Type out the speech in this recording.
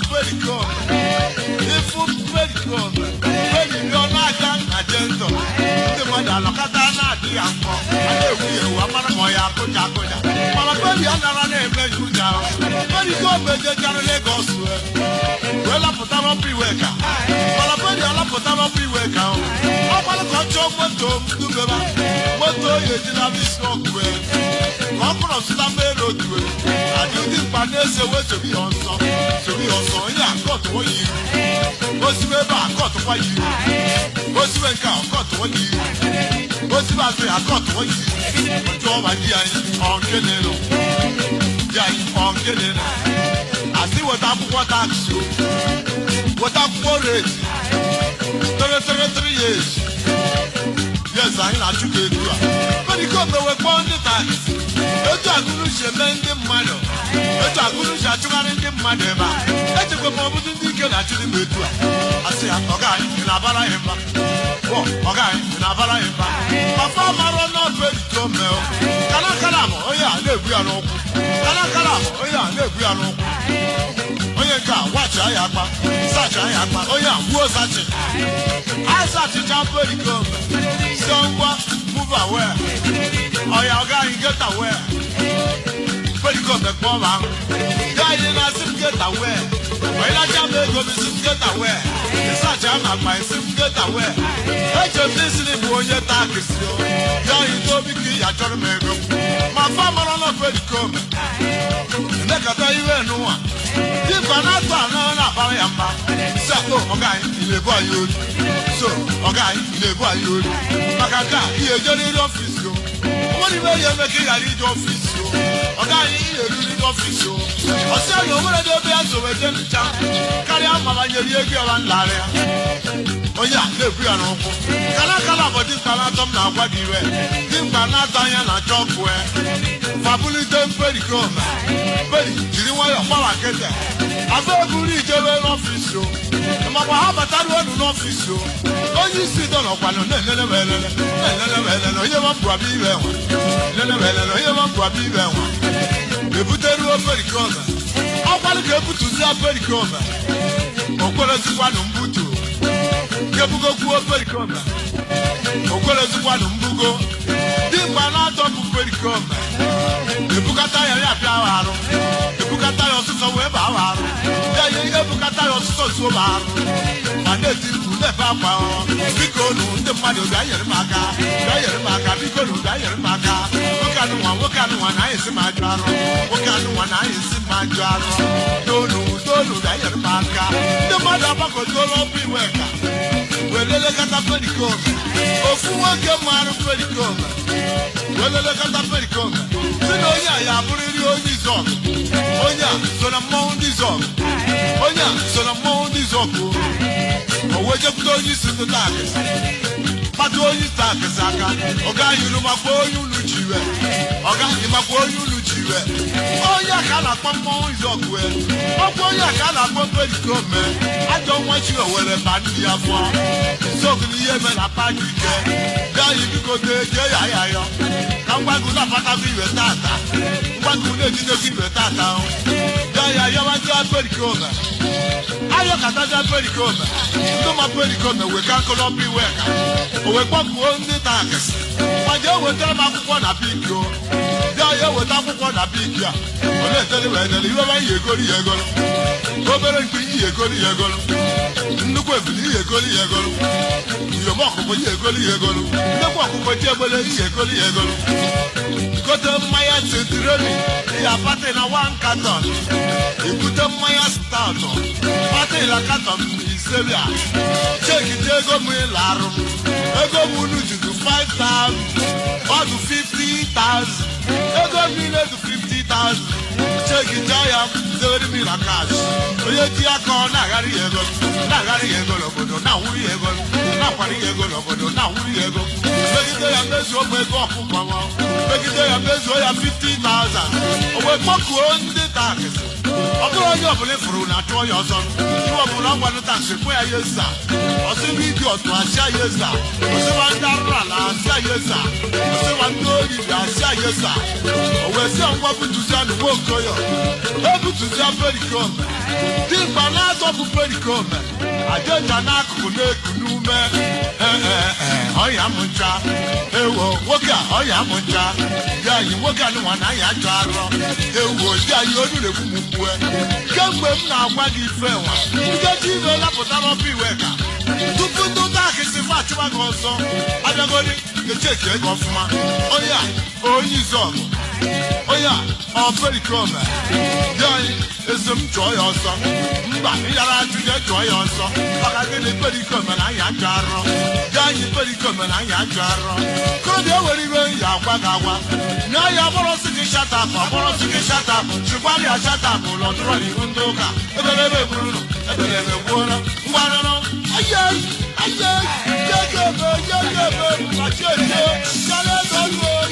very good. If you very good, very you're not young agenda. The mother look at that, the uncle. I know you are one of my Apuja. Malakobi anara na eme juja. Very good, but they can't Lagos. Well, I put on pre-worker. Malakobi ala put on pre-worker. I'm going to control what to do. What do you do? I'm strong. Come from Stamford Road. I do this partners away to be on some. To be on some. Yeah, I got what you. What's the paper? I got what you. What's the paper? I got what you. What's the paper? I got what you. Job idea on Kenelo. Yeah, on Kenelo. I see what I'm you. What I'm worried. 33 years. Yes, I know to get you. But you come away from the tax. Let a good shame the mother. Let a good shot to run in the mother. Let you go over to the girl at the middle. I say, I'm a guy in a Balaimba. Oh, a guy in a Balaimba. My farmer are not ready to mail. Calacaramo, oh yeah, live we are no. Calacaramo, oh yeah, live we are no. Oh yeah, watch Ayapa. Such Ayapa. Oh yeah, who's that? I such a jump very good. Someone move away. Oh, your guy get away. Pretty good, the poor man. Guy didn't ask him get away. When I jump, they go to get away. It's such a man, my sim get away. I just listening for your targets. Guy, you told me I told him. My farmer are not pretty good. Make a tell you no one. If I'm not done, I'm not. So, okay, you boy, you. So, okay, you boy, you. Makaka, you don't office. What do you make a lead office? Okay, you lead office. I said, you're going to be so a gentleman. Carry on, Mama, you're and Laria. Oh, yeah, they're free and open. Can I this Calatom now? What do you wear? Think I'm not dying at job where Fabulous very come. Very, you want your power get there. I feel good, you're office. Mama, how about that one in office? Oh, you sit on a panel, you want to be there. You want to be there. You put a room very come. How about you put to the very come? Okola Zuano Mbutu. Kebugo very come. Okola Zuano Mbugo. Dimana top very come. The Bukata Yaro. The Bukata also web hour. The Bukata also bar. And they did to the Papa. Because the Madu Dyer Maka. Dyer Maka. Because Dyer Maka. What can one I see my jar? What can one I see my jar? Don't know Dyer Maka. The mother Bako don't be worker. Well, look at the pedicom. Of who can man of pedicom? Well, look at the pedicom. I put it on this song. Oh, yeah, so the mound is on. Oh, yeah, so the mound is on. Oh, what you put on this in the darkest? But all you start, Saka. Okay, you know my boy, you look you. Okay, you my boy, you look you. Oh, yeah, can I come on is on well. Oh, boy, I cannot go to the government. I don't want you to wear a bad year for. So, the year when I pack you there. There you go, there, come back to the Patabi with Tata. What could they do with Tata? There, you want to have very cold. I look at that very cold. No, my very cold, we can't call up your work. We walk on the targets. But you will tell my one a big go. There, you will have one a big year. Let's tell you where you go, you go. Over and you go, you go. Look where you go, you go. You walk over, you go, you go. You walk over, you go, you go. Go to my answer, you are parting a one carton. You put up my start. Parting a carton is Serbia. Check it, you go, my larum. I go to 5,000 or to 50,000. I go to 50,000. Check it, I am 30 million cash. So you call Nagari, Nagari, now we are going. na-akwara ego n'obodo na-awụrụ ya ego megide ya mezuo m ego ọkụkọ nwa megide ya mezuo ya 50,000 o wee kpọkuo ndị taksị ọ bụrụ onye ọbụla ịfụrụ na achụọ ya ọzọ ndị ọbụla ọgwanụ taksị kwe ya yesa ọsịwa idi ọtụ asịa yesa ọsịwa ndị arụrụ ala asịa yesa ọsịwa ndị oriri asịa yesa o wee sịa ngwa butuzia na Nwokoyo ebutuzia perikom dimkpa na-azọpụ perikom ajeja n'akụkụ na-eku n'ume ọya m ncha ewo nwoke a ọya m ncha ya yi nwoke a nụnwa na ya achọ arọ ewo di anyị onu na-egbu m mgbue kemgbe m na-agwa gị ife nwa nkeji ibe lapụtara ọbụ iwe ka tupu ndị ụta akịsị fa achụba gị ọzọ abịagodi echeki ego ọfụma onye a onye izọgụ onye a ọ perikom di anyị eze m chọọ ya ọsọ mba ịyara ajụjụ chọọ ya ọsọ maka gịnị perikom na anyị achọ arọ di anyị perikom na anyị achọ arọ kodi o were iwe ya agwa gị agwa na ya bụrụsị gị shatapụ ọbụrụsị gị shatapụ chịkwara ya shatapụ ụlọ dụrọ n'ihu ndị ụka ebere ebe gbururu ebere ebe gbuola ngwarụrụ ayei ayei yegebe yegebe machi eje yara ego ruo